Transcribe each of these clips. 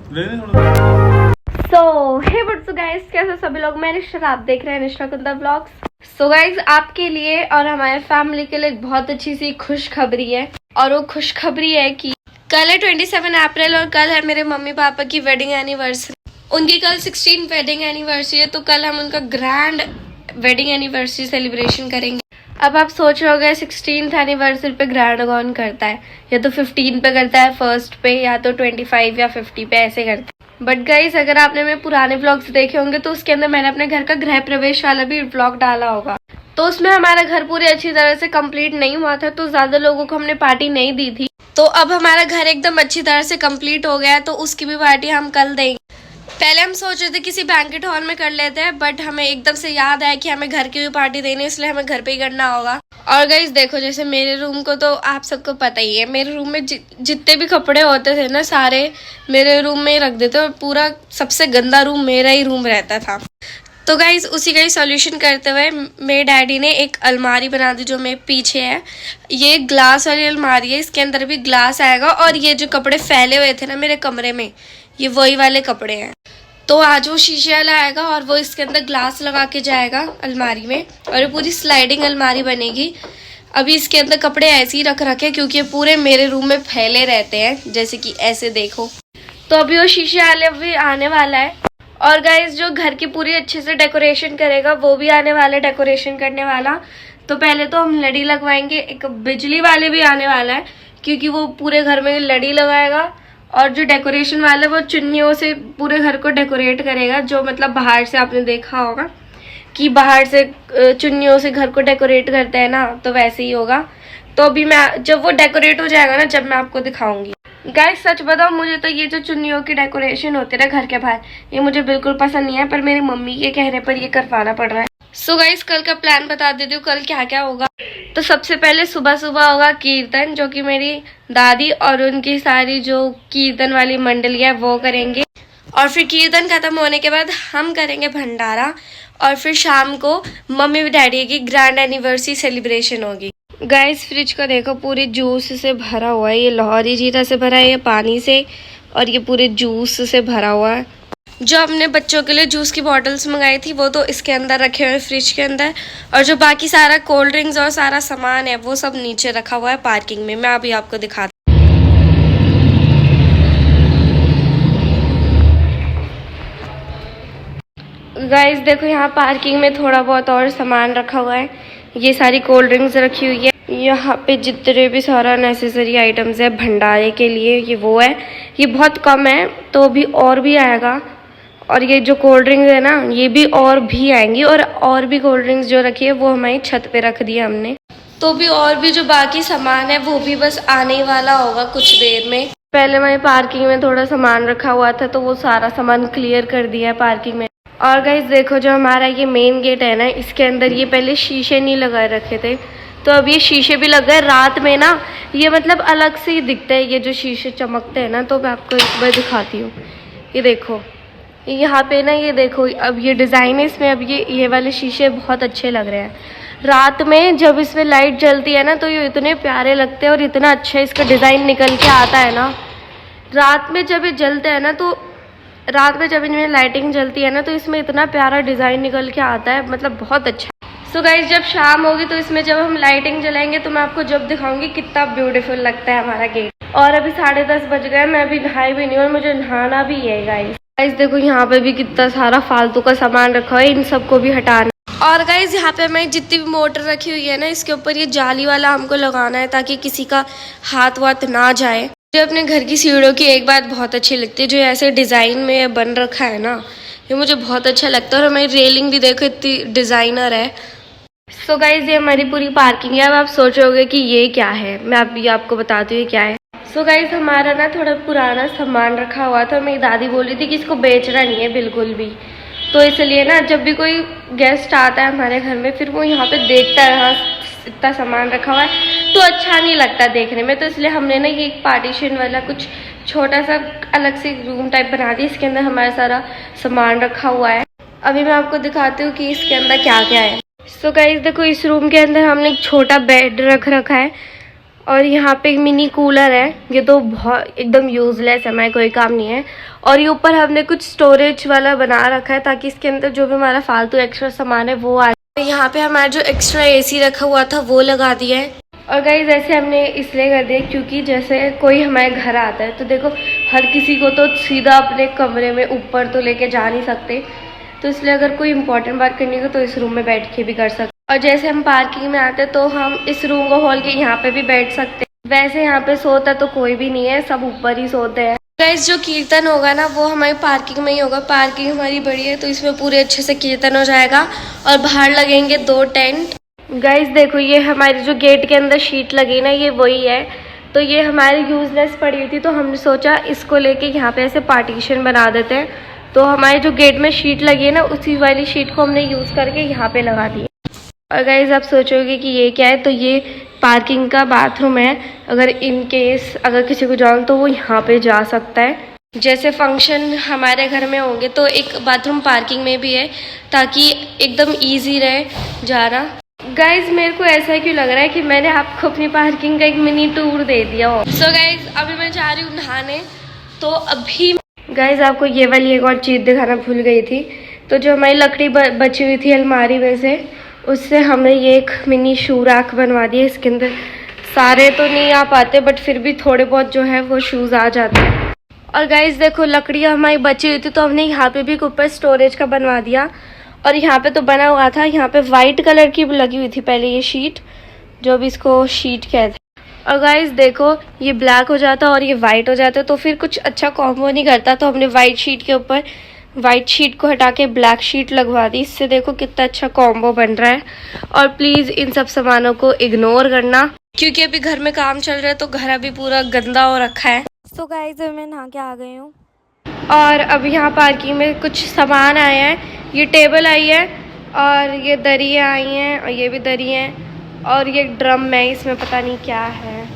सो hey what's guys, कैसे सभी लोग। मैं निशा, आप देख रहे हैं निशा कुंदा व्लॉग्स। सो गाइस, आपके लिए और हमारे फैमिली के लिए एक बहुत अच्छी सी खुशखबरी है। और वो खुशखबरी है कि कल है 27 अप्रैल और कल है मेरे मम्मी पापा की वेडिंग एनिवर्सरी। उनकी कल 16 वेडिंग एनिवर्सरी है, तो कल हम उनका ग्रैंड वेडिंग एनिवर्सरी सेलिब्रेशन करेंगे। अब आप सोच रहे होगे 16th एनिवर्सरी पे ग्रैंड कौन करता है, या तो 15 पे करता है, फर्स्ट पे, या तो 25 या 50 पे ऐसे करता है। बट गाइस, अगर आपने मेरे पुराने व्लॉग्स देखे होंगे तो उसके अंदर मैंने अपने घर का गृह प्रवेश वाला भी व्लॉग डाला होगा। तो उसमें हमारा घर पूरी अच्छी तरह से कंप्लीट नहीं हुआ था, तो ज्यादा लोगों को हमने पार्टी नहीं दी थी। तो अब हमारा घर एकदम अच्छी तरह से कंप्लीट हो गया है, तो उसकी भी पार्टी हम कल देंगे। पहले हम सोच रहे थे किसी बैंकेट हॉल में कर लेते हैं, बट हमें एकदम से याद आया कि हमें घर की भी पार्टी देनी है, इसलिए हमें घर पे ही करना होगा। और गाइस देखो, जैसे मेरे रूम को तो आप सबको पता ही है, मेरे रूम में जितने भी कपड़े होते थे ना, सारे मेरे रूम में ही रख देते, और पूरा सबसे गंदा रूम मेरा ही रूम रहता था। तो गाइस, उसी का ही सॉल्यूशन करते हुए मेरे डैडी ने एक अलमारी बना दी जो मेरे पीछे है। ये ग्लास वाली अलमारी है, इसके अंदर भी ग्लास आएगा, और ये जो कपड़े फैले हुए थे ना मेरे कमरे में, ये वही वाले कपड़े हैं। तो आज वो शीशे वाला आएगा और वो इसके अंदर ग्लास लगा के जाएगा अलमारी में, और ये पूरी स्लाइडिंग अलमारी बनेगी। अभी इसके अंदर कपड़े ऐसे ही रख रखे क्योंकि ये पूरे मेरे रूम में फैले रहते हैं, जैसे कि ऐसे देखो। तो अभी वो शीशे वाले भी आने वाला है। और गाइस, जो घर की पूरी अच्छे से डेकोरेशन करेगा वो भी आने वाला है डेकोरेशन करने वाला। तो पहले तो हम लड़ी लगवाएंगे, एक बिजली वाले भी आने वाला है क्योंकि वो पूरे घर में लड़ी लगाएगा। और जो डेकोरेशन वाला है वो चुन्नियों से पूरे घर को डेकोरेट करेगा, जो मतलब बाहर से आपने देखा होगा कि बाहर से चुन्नियों से घर को डेकोरेट करते हैं ना, तो वैसे ही होगा। तो अभी मैं जब वो डेकोरेट हो जाएगा ना, जब मैं आपको दिखाऊंगी। गाइस सच बताओ, मुझे तो ये जो चुन्नियों की डेकोरेशन होते है ना घर के बाहर, ये मुझे बिल्कुल पसंद नहीं है, पर मेरी मम्मी के कहने पर ये करवाना पड़ रहा है। सो गाइस, कल का प्लान बता देती हूँ, कल क्या क्या होगा। तो सबसे पहले सुबह सुबह होगा कीर्तन, जो कि मेरी दादी और उनकी सारी जो कीर्तन वाली मंडली है वो करेंगे। और फिर कीर्तन खत्म होने के बाद हम करेंगे भंडारा, और फिर शाम को मम्मी डैडी की ग्रैंड एनिवर्सरी सेलिब्रेशन होगी। गाइस, फ्रिज को देखो, पूरी जूस से भरा हुआ है। ये लाहौरी जीरा से भरा है, ये पानी से, और ये पूरे जूस से भरा हुआ है। जो हमने बच्चों के लिए जूस की बॉटल्स मंगाई थी वो तो इसके अंदर रखे हुए हैं फ्रिज के अंदर, और जो बाकी सारा कोल्ड ड्रिंक्स और सारा सामान है वो सब नीचे रखा हुआ है पार्किंग में। मैं अभी आपको दिखाती हूँ। गाइस देखो, यहाँ पार्किंग में थोड़ा बहुत और सामान रखा हुआ है। ये सारी कोल्ड ड्रिंक्स रखी हुई है। यहाँ पे जितने भी सारा नेसेसरी आइटम्स है भंडारे के लिए, ये वो है। ये बहुत कम है, तो भी और भी आएगा। और ये जो कोल्ड ड्रिंक्स है ना, ये भी और भी आएंगी। और भी कोल्ड ड्रिंक्स जो रखी है वो हमारी छत पे रख दी है हमने। तो भी और भी जो बाकी सामान है वो भी बस आने ही वाला होगा कुछ देर में। पहले हमारी पार्किंग में थोड़ा सामान रखा हुआ था, तो वो सारा सामान क्लियर कर दिया है पार्किंग में। और गाइस देखो, जो हमारा ये मेन गेट है ना, इसके अंदर ये पहले शीशे नहीं लगाए रखे थे, तो अब ये शीशे भी लग गए। रात में ना ये मतलब अलग से ही दिखता है, ये जो शीशे चमकते हैं ना। तो मैं आपको एक बार दिखाती हूँ। ये देखो, यहाँ पे ना, ये देखो, अब ये डिज़ाइन है इसमें। अब ये वाले शीशे बहुत अच्छे लग रहे हैं। रात में जब इसमें लाइट जलती है ना, तो ये इतने प्यारे लगते हैं, और इतना अच्छा इसका डिज़ाइन निकल के आता है ना। रात में जब ये जलते हैं ना, तो रात में जब इनमें लाइटिंग जलती है ना, तो इसमें इतना प्यारा डिज़ाइन निकल के आता है, मतलब बहुत अच्छा। सो गाइस, जब शाम होगी तो इसमें जब हम लाइटिंग जलाएंगे तो मैं आपको जब दिखाऊंगी कितना ब्यूटीफुल लगता है हमारा गेट। और अभी 10:30 बज गए, मैं अभी नहाई भी नहीं, और मुझे नहाना भी है। गाइस देखो, यहाँ पे भी कितना सारा फालतू का सामान रखा है, इन सबको भी हटाना। और गाइस, यहाँ पे हमारी जितनी भी मोटर रखी हुई है ना, इसके ऊपर ये जाली वाला हमको लगाना है, ताकि किसी का हाथ वाथ ना जाए। मुझे अपने घर की सीढ़ियों की एक बात बहुत अच्छी लगती है, जो ऐसे डिज़ाइन में बन रखा है ना, ये मुझे बहुत अच्छा लगता है। और हमारी रेलिंग भी देखो, इतनी डिज़ाइनर है। सो गाइज, ये हमारी पूरी पार्किंग है। अब आप सोचोगे कि ये क्या है, मैं अभी आपको बताती हूँ ये क्या है। सो गाइज, हमारा ना थोड़ा पुराना सामान रखा हुआ था। मेरी दादी बोली थी कि इसको बेचना नहीं है बिल्कुल भी, तो इसलिए ना जब भी कोई गेस्ट आता है हमारे घर में, फिर वो यहाँ पे देखता है हाँ इतना सामान रखा हुआ है, तो अच्छा नहीं लगता देखने में। तो इसलिए हमने ना ये एक पार्टीशन वाला कुछ छोटा सा अलग से रूम टाइप बना दिया, इसके अंदर हमारा सारा सामान रखा हुआ है। अभी मैं आपको दिखाती हूँ कि इसके अंदर क्या क्या है। सो गाइस देखो, इस रूम के अंदर हमने एक छोटा बेड रख रखा है, और यहाँ पे एक मिनी कूलर है, ये तो बहुत एकदम यूजलेस है, हमारे कोई काम नहीं है। और ये ऊपर हमने कुछ स्टोरेज वाला बना रखा है ताकि इसके अंदर जो भी हमारा फालतू एक्स्ट्रा सामान है वो आ जाए। यहाँ पे हमारा जो एक्स्ट्रा एसी रखा हुआ था वो लगा दिया है। और गाइस ऐसे हमने इसलिए कर दिया क्योंकि जैसे कोई हमारे घर आता है तो देखो हर किसी को तो सीधा अपने कमरे में ऊपर तो लेके जा नहीं सकते, तो इसलिए अगर कोई इंपॉर्टेंट बात करनी हो तो इस रूम में बैठ के भी कर सकते। और जैसे हम पार्किंग में आते तो हम इस रूम को खोल के यहाँ पे भी बैठ सकते हैं। वैसे यहाँ पे सोता तो कोई भी नहीं है, सब ऊपर ही सोते हैं। गाइस जो कीर्तन होगा ना वो हमारी पार्किंग में ही होगा, पार्किंग हमारी बड़ी है तो इसमें पूरे अच्छे से कीर्तन हो जाएगा। और बाहर लगेंगे 2 टेंट। गाइस देखो ये हमारी जो गेट के अंदर शीट लगी ना ये वही है, तो ये हमारी यूजलेस पड़ी हुई थी तो हमने सोचा इसको लेके यहाँ पे ऐसे पार्टीशन बना देते हैं। तो हमारे जो गेट में शीट लगी है ना उसी वाली शीट को हमने यूज़ करके यहाँ पे लगा दी। और गाइस आप सोचोगे कि ये क्या है, तो ये पार्किंग का बाथरूम है। अगर इन केस अगर किसी को जाना तो वो यहाँ पे जा सकता है। जैसे फंक्शन हमारे घर में होंगे तो एक बाथरूम पार्किंग में भी है ताकि एकदम ईजी रहे जाना। गाइज मेरे को ऐसा क्यों लग रहा है कि मैंने आपको अपनी पार्किंग का एक मिनी टूर दे दिया हो। सो गाइज अभी मैं जा रही हूँ नहाने। तो अभी गाइज आपको ये वाली एक और चीज़ दिखाना भूल गई थी। तो जो हमारी लकड़ी बची हुई थी अलमारी में से उससे हमने ये एक मिनी शू रैक बनवा दिया। इसके अंदर सारे तो नहीं आ पाते बट फिर भी थोड़े बहुत जो है वो शूज़ आ जाते हैं। और गाइज देखो लकड़ियाँ हमारी बची हुई थी तो हमने यहाँ पे भी ऊपर स्टोरेज का बनवा दिया। और यहाँ पे तो बना हुआ था, यहाँ पे वाइट कलर की लगी हुई थी पहले ये शीट, जो भी इसको शीट कहते हैं। और गाइस देखो ये ब्लैक हो जाता और ये वाइट हो जाता तो फिर कुछ अच्छा कॉम्बो नहीं करता, तो हमने वाइट शीट के ऊपर वाइट शीट को हटा के ब्लैक शीट लगवा दी। इससे देखो कितना अच्छा कॉम्बो बन रहा है। और प्लीज़ इन सब सामानों को इग्नोर करना क्योंकि अभी घर में काम चल रहा है तो घर अभी पूरा गंदा हो रखा है। सो गाइस मैं नहा के आ गई हूँ और अभी यहाँ पार्किंग में कुछ सामान आया है। ये टेबल आई है और ये दरियाँ आई हैं और ये भी दरी हैं और ये ड्रम है, इसमें पता नहीं क्या है,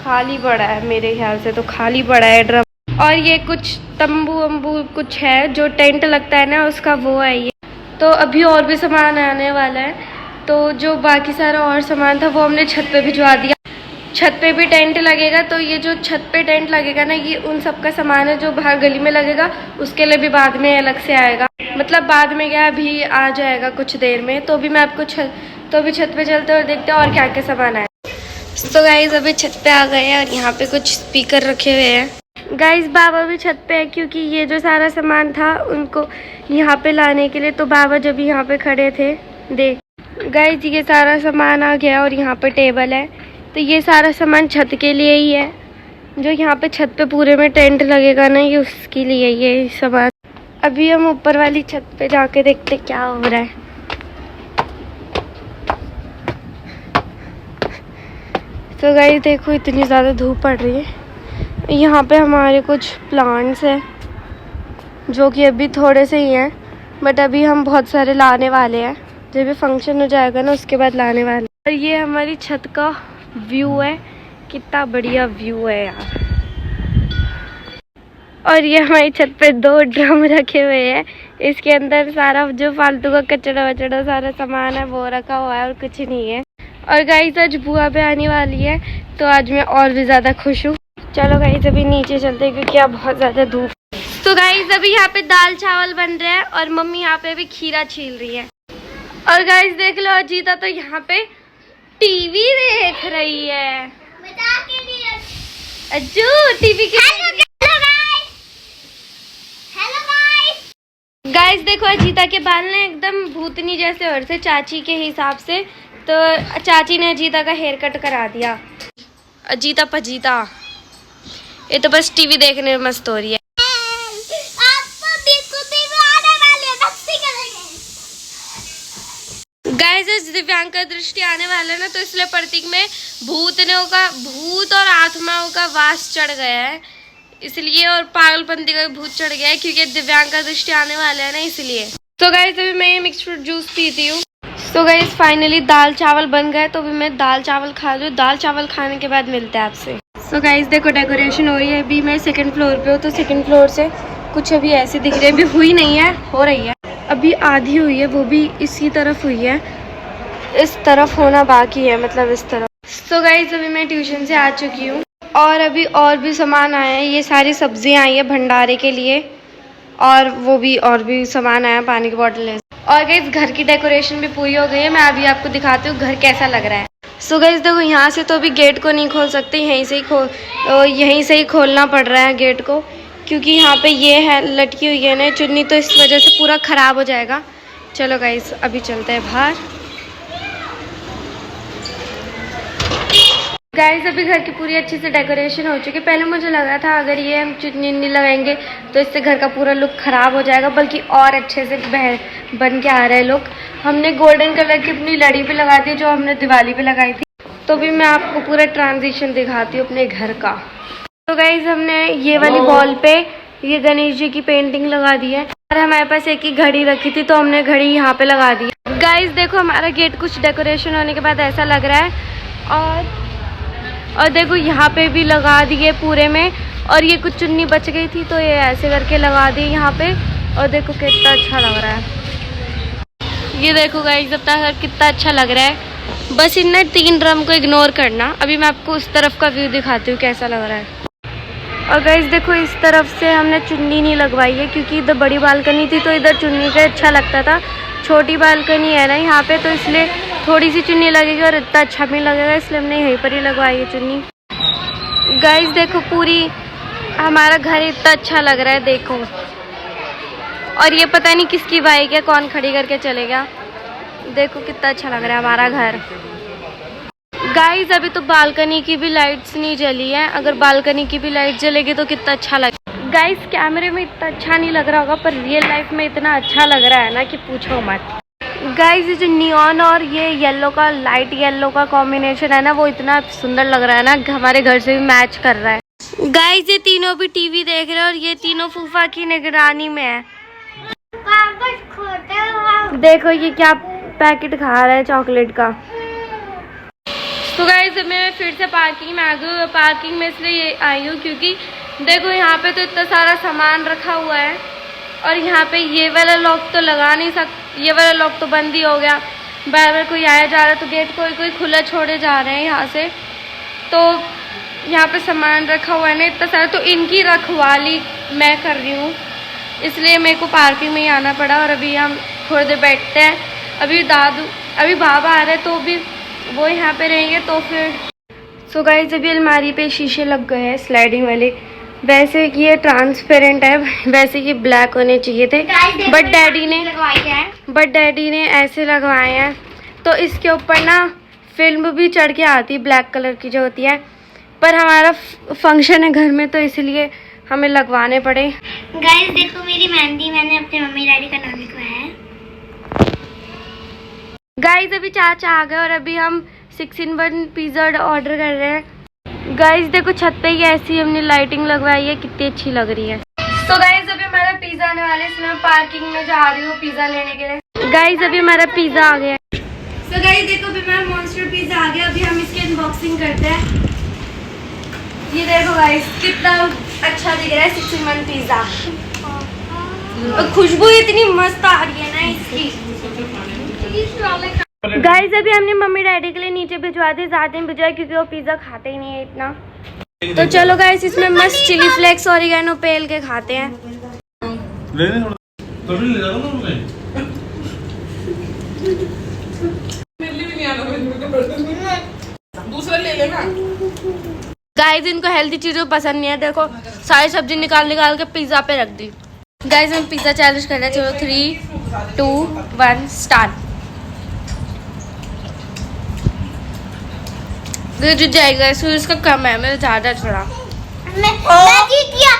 खाली पड़ा है मेरे ख्याल से तो खाली पड़ा है ड्रम। और ये कुछ तंबू वम्बू कुछ है जो टेंट लगता है ना उसका वो है ये। तो अभी और भी सामान आने वाला है, तो जो बाकी सारा और सामान था वो हमने छत पे भिजवा दिया। छत पे भी टेंट लगेगा तो ये जो छत पे टेंट लगेगा ना ये उन सब का सामान है जो बाहर गली में लगेगा, उसके लिए भी बाद में अलग से आएगा। मतलब बाद में क्या अभी आ जाएगा कुछ देर में। तो अभी मैं आपको अभी छत पे चलते और देखते हैं और क्या क्या सामान आया। तो गाइज अभी छत पे आ गए हैं और यहाँ पे कुछ स्पीकर रखे हुए हैं। गाइज बाबा भी छत पे है क्योंकि ये जो सारा सामान था उनको यहाँ पे लाने के लिए, तो बाबा जब यहाँ पे खड़े थे देख। गाइज ये सारा सामान आ गया और यहाँ पे टेबल है, तो ये सारा सामान छत के लिए ही है। जो यहाँ पे छत पे पूरे में टेंट लगेगा ना ये उसके लिए ये सामान। अभी हम ऊपर वाली छत पे जाके देखते क्या हो रहा है। तो गाइस देखो इतनी ज़्यादा धूप पड़ रही है। यहाँ पे हमारे कुछ प्लांट्स हैं जो कि अभी थोड़े से ही हैं बट अभी हम बहुत सारे लाने वाले हैं। जब भी फंक्शन हो जाएगा ना उसके बाद लाने वाले। और ये हमारी छत का व्यू है, कितना बढ़िया व्यू है यार। और ये हमारी छत पे 2 ड्रम रखे हुए हैं, इसके अंदर सारा जो फालतू का कचड़ा वचड़ा सारा सामान है वो रखा हुआ है और कुछ नहीं है। और गाइस आज बुआ भी आने वाली है तो आज मैं और भी ज़्यादा खुश हूँ। चलो गाइस अभी नीचे चलते हैं क्योंकि अब बहुत ज़्यादा धूप। तो गाइस अभी यहाँ पे दाल चावल बन रहे हैं और मम्मी यहाँ पे भी खीरा छील रही है। और गाइस देख लो अजीता तो यहाँ पे टीवी देख रही है। अज्जू टीवी की गाइस देखो अजीता के बाल ना एकदम भूतनी जैसे हो रहे थे चाची के हिसाब से, तो चाची ने अजीता का हेयर कट करा दिया। अजीता पजीता ये तो बस टीवी देखने में मस्त हो रही है। गाइस दिव्यांग का दृष्टि आने वाला है ना तो इसलिए प्रतीक में भूत और आत्माओं का वास चढ़ गया है इसलिए, और पागलपंती का भूत चढ़ गया है क्योंकि दिव्यांग का दृष्टि आने वाला है ना इसलिए। तो गाइस अभी मैं ये मिक्स फ्रूट जूस पीती हूँ। तो गाइस फाइनली दाल चावल बन गए तो अभी मैं दाल चावल खा लूँ। दाल चावल खाने के बाद मिलते हैं आपसे। तो गाइस देखो डेकोरेशन हो रही है। अभी मैं 2nd फ्लोर पे हूँ तो 2nd फ्लोर से कुछ अभी ऐसे दिख रही है, अभी हुई नहीं है, हो रही है। अभी आधी हुई है, वो भी इसी तरफ हुई है, इस तरफ होना बाकी है, मतलब इस तरफ। सो गाइस अभी मैं ट्यूशन से आ चुकी हूँ और अभी और भी सामान आया है। ये सारी सब्जियाँ आई है भंडारे के लिए और वो भी और भी सामान आया, पानी की बोतल है। और गाइस घर की डेकोरेशन भी पूरी हो गई है। मैं अभी आपको दिखाती हूँ घर कैसा लग रहा है। सो गाइस देखो यहाँ से तो अभी गेट को नहीं खोल सकते, यहीं से ही खोलना पड़ रहा है गेट को, क्योंकि यहाँ पे ये है लटकी हुई है ना चुन्नी, तो इस वजह से पूरा ख़राब हो जाएगा। चलो गाइस अभी चलते हैं बाहर। गाइस अभी घर की पूरी अच्छी से डेकोरेशन हो चुकी है। पहले मुझे लगा था अगर ये हम चुन्नी नहीं लगाएंगे तो इससे घर का पूरा लुक ख़राब हो जाएगा, बल्कि और अच्छे से बन के आ रहा है लुक। हमने गोल्डन कलर की अपनी लड़ी पे लगा दी जो हमने दिवाली पे लगाई थी। तो भी मैं आपको पूरा ट्रांजिशन दिखाती हूँ अपने घर का। तो गाइस हमने ये वाली वॉल पे ये गणेश जी की पेंटिंग लगा दी है और हमारे पास एक ही घड़ी रखी थी तो हमने घड़ी यहाँ पे लगा दी है। गाइस देखो हमारा गेट कुछ डेकोरेशन होने के बाद ऐसा लग रहा है। और देखो यहाँ पे भी लगा दिए पूरे में, और ये कुछ चुन्नी बच गई थी तो ये ऐसे करके लगा दी यहाँ पे। और देखो कितना अच्छा लग रहा है। ये देखो गाइस अपना घर कितना अच्छा लग रहा है। बस इन 3 ड्रम को इग्नोर करना। अभी मैं आपको उस तरफ का व्यू दिखाती हूँ कैसा लग रहा है। और गाइस देखो इस तरफ से हमने चुन्नी नहीं लगवाई है क्योंकि इधर बड़ी बालकनी थी तो इधर चुन्नी का अच्छा लगता था। छोटी बालकनी है ना यहाँ पे, तो इसलिए थोड़ी सी चुन्नी लगेगी और इतना अच्छा भी लगेगा, इसलिए हमने यहीं पर ही लगवाई है चुन्नी। गाइस देखो पूरी हमारा घर इतना अच्छा लग रहा है देखो। और ये पता नहीं किसकी बाइक है, कौन खड़ी करके चलेगा। देखो कितना अच्छा लग रहा है हमारा घर। गाइस अभी तो बालकनी की भी लाइट्स नहीं जली है। अगर बालकनी की भी लाइट जलेगी तो कितना अच्छा लगेगा। गाइस कैमरे में इतना अच्छा नहीं लग रहा होगा पर रियल लाइफ में इतना अच्छा लग रहा है ना कि पूछो मत। गाइस ये जो नियॉन और ये येलो का, लाइट येलो का कॉम्बिनेशन है ना, वो इतना सुंदर लग रहा है ना, हमारे घर से भी मैच कर रहा है। गाइस ये तीनों भी टीवी देख रहे हैं और ये तीनों फूफा की निगरानी में है। देखो ये क्या पैकेट खा रहा है चॉकलेट का। तो गाइस मैं फिर से पार्किंग में आ गई हूँ। पार्किंग में इसलिए आई हूँ क्योंकि देखो यहाँ पे तो इतना सारा सामान रखा हुआ है और यहाँ पे ये वाला लॉक तो लगा नहीं सकते, ये वाला लॉक तो बंद ही हो गया। बार बार कोई आया जा रहा है तो गेट कोई खुला छोड़े जा रहे हैं यहाँ से। तो यहाँ पे सामान रखा हुआ है ना इतना सारा, तो इनकी रखवाली मैं कर रही हूँ, इसलिए मेरे को पार्किंग में ही आना पड़ा। और अभी हम थोड़ी देर बैठते हैं। अभी बाबा आ रहे तो भी वो यहाँ पे रहेंगे तो फिर। सो गाइस अभी अलमारी पे शीशे लग गए हैं स्लाइडिंग वाले। वैसे कि ये ट्रांसपेरेंट है, वैसे ये ब्लैक होने चाहिए थे, बट डैडी ने ऐसे लगवाए हैं। तो इसके ऊपर ना फिल्म भी चढ़ के आती है ब्लैक कलर की जो होती है, पर हमारा फंक्शन है घर में तो इसलिए हमें लगवाने पड़े। गाइस देखो मेरी मेहंदी मैंने अपने मम्मी डैडी का नाम लिखवाया है। गाइस अभी चाचा आ गए और अभी हम 6-in-1 पिज़्ज़ा ऑर्डर कर रहे हैं। गाइस देखो छत पे ही ऐसी हमने लाइटिंग लगवाई है, कितनी अच्छी लग रही है। तो गाइस अभी हमारा पिज़्ज़ा आने वाला है, इसलिए मैं पार्किंग में जा रही हूँ पिज़्ज़ा लेने के लिए। गाइस अभी हमारा पिज़्ज़ा आ गया है। तो गाइस देखो अभी हमारा मॉन्स्टर पिज़्ज़ा आ गया। अभी हम इसकी अनबॉक्सिंग करते हैं। ये देखो गाइस कितना अच्छा दिख रहा है 6-in-1 पिज़्ज़ा। और खुशबू इतनी मस्त आ रही है ना इसकी। गाइस अभी हमने मम्मी डैडी के लिए नीचे भिजवा दी, ज़्यादा नहीं भिजवाया क्योंकि वो पिज़्ज़ा खाते ही नहीं है इतना। तो चलो गाइस इसमें मस्त चिली फ्लेक्स ऑरिगेनो पेल के खाते हैं। दूसरा ले लेना। गाइस इनको हेल्दी चीज़ें पसंद नहीं है, देखो सारी सब्जी निकाल के पिज़्ज़ा पे रख दी। गाइस हम पिज़्ज़ा चैलेंज कर रहे हैं। चलो 3, 2, 1 स्टार्ट। जीत जाएगा, सूरज का कम है, मेरा ज़्यादा थोड़ा। मैं जीत गया।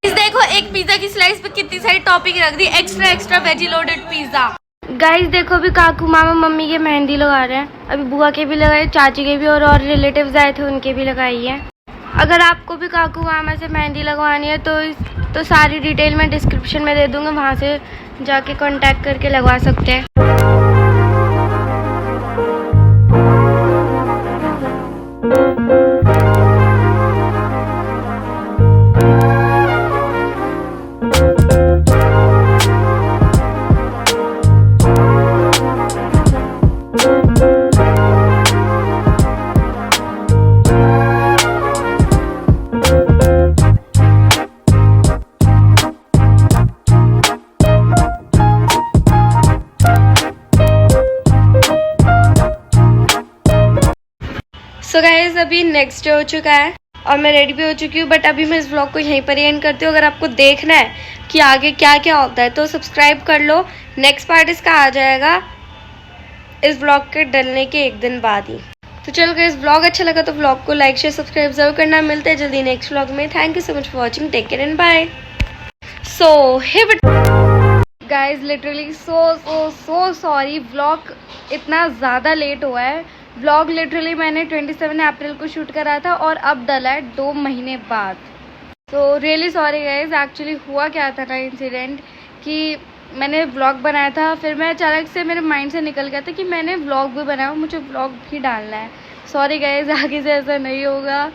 इस देखो एक पिज़्ज़ा की स्लाइस पे कितनी सारी टॉपिंग रख दी, extra veggie loaded pizza. Guys देखो अभी काकू मामा मम्मी के मेहंदी लगा रहे हैं। अभी बुआ के भी लगाए, चाची के भी, और रिलेटिव्स आए थे उनके भी लगाई है। अगर आपको भी काकू मामा से मेहंदी लगवानी है तो सारी डिटेल मैं डिस्क्रिप्शन में दे दूँगा, वहाँ से जाके कांटेक्ट करके लगवा सकते हैं। सो गाइज अभी नेक्स्ट डे हो चुका है और मैं रेडी भी हो चुकी हूँ, बट अभी मैं इस व्लॉग को यहीं पर ही एंड करती हूँ। अगर आपको देखना है कि आगे क्या क्या होता है तो सब्सक्राइब कर लो। नेक्स्ट पार्ट इसका आ जाएगा इस व्लॉग के डलने के एक दिन बाद ही। तो चलो गाइस, व्लॉग अच्छा लगा तो व्लॉग को लाइक शेयर सब्सक्राइब जरूर करना। मिलते हैं जल्दी नेक्स्ट व्लॉग में। Thank you so much for watching, take care and bye. So hey guys literally so sorry, vlog इतना ज़्यादा लेट हुआ है। व्लॉग लिटरली मैंने 27 अप्रैल को शूट करा था और अब डला है 2 महीने बाद। तो रियली सॉरी गाइज। एक्चुअली हुआ क्या था ना इंसिडेंट कि मैंने व्लॉग बनाया था, फिर मैं अचानक से मेरे माइंड से निकल गया था कि मैंने व्लॉग भी बनाया, मुझे व्लॉग भी डालना है। सॉरी गाइज, आगे से ऐसा नहीं होगा।